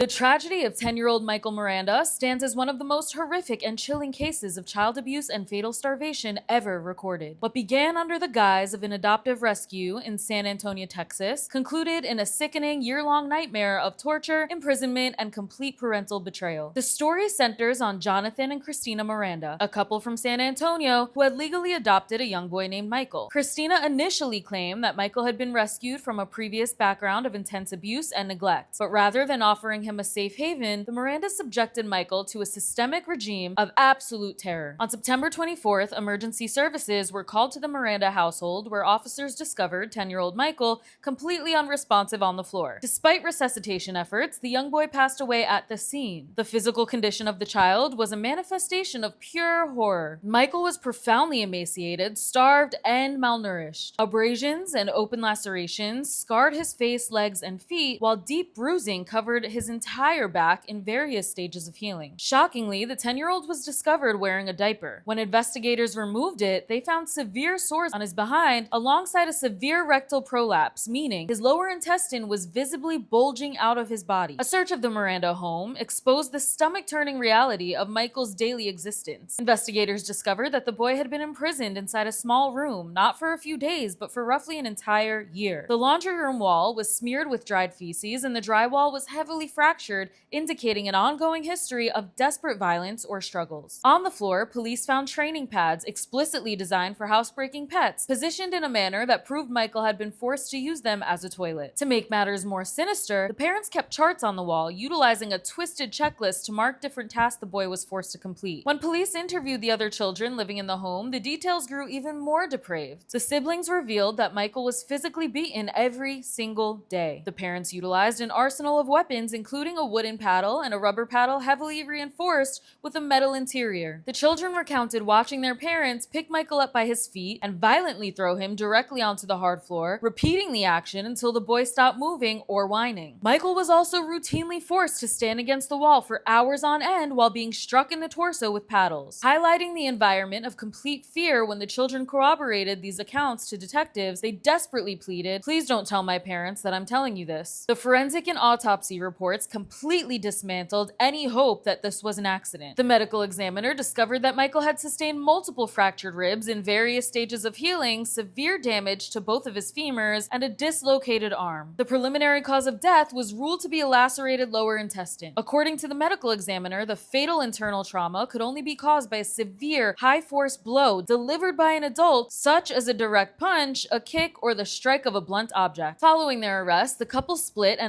The tragedy of 10-year-old Michael Miranda stands as one of the most horrific and chilling cases of child abuse and fatal starvation ever recorded. What began under the guise of an adoptive rescue in San Antonio, Texas, concluded in a sickening year-long nightmare of torture, imprisonment, and complete parental betrayal. The story centers on Jonathan and Christina Miranda, a couple from San Antonio who had legally adopted a young boy named Michael. Christina initially claimed that Michael had been rescued from a previous background of intense abuse and neglect, but rather than offering him a safe haven, the Mirandas subjected Michael to a systemic regime of absolute terror. On September 24th, emergency services were called to the Miranda household, where officers discovered 10-year-old Michael completely unresponsive on the floor. Despite resuscitation efforts, the young boy passed away at the scene. The physical condition of the child was a manifestation of pure horror. Michael was profoundly emaciated, starved, and malnourished. Abrasions and open lacerations scarred his face, legs, and feet, while deep bruising covered his entire back in various stages of healing. Shockingly, the 10-year-old was discovered wearing a diaper. When investigators removed it, they found severe sores on his behind alongside a severe rectal prolapse, meaning his lower intestine was visibly bulging out of his body. A search of the Miranda home exposed the stomach-turning reality of Michael's daily existence. Investigators discovered that the boy had been imprisoned inside a small room, not for a few days, but for roughly an entire year. The laundry room wall was smeared with dried feces, and the drywall was heavily fractured, indicating an ongoing history of desperate violence or struggles. On the floor, police found training pads explicitly designed for housebreaking pets, positioned in a manner that proved Michael had been forced to use them as a toilet. To make matters more sinister, the parents kept charts on the wall, utilizing a twisted checklist to mark different tasks the boy was forced to complete. When police interviewed the other children living in the home, the details grew even more depraved. The siblings revealed that Michael was physically beaten every single day. The parents utilized an arsenal of weapons, including a wooden paddle and a rubber paddle heavily reinforced with a metal interior. The children recounted watching their parents pick Michael up by his feet and violently throw him directly onto the hard floor, repeating the action until the boy stopped moving or whining. Michael was also routinely forced to stand against the wall for hours on end while being struck in the torso with paddles. Highlighting the environment of complete fear, when the children corroborated these accounts to detectives, they desperately pleaded, "Please don't tell my parents that I'm telling you this." The forensic and autopsy reports completely dismantled any hope that this was an accident. The medical examiner discovered that Michael had sustained multiple fractured ribs in various stages of healing, severe damage to both of his femurs, and a dislocated arm. The preliminary cause of death was ruled to be a lacerated lower intestine. According to the medical examiner, the fatal internal trauma could only be caused by a severe, high-force blow delivered by an adult, such as a direct punch, a kick, or the strike of a blunt object. Following their arrest, the couple split and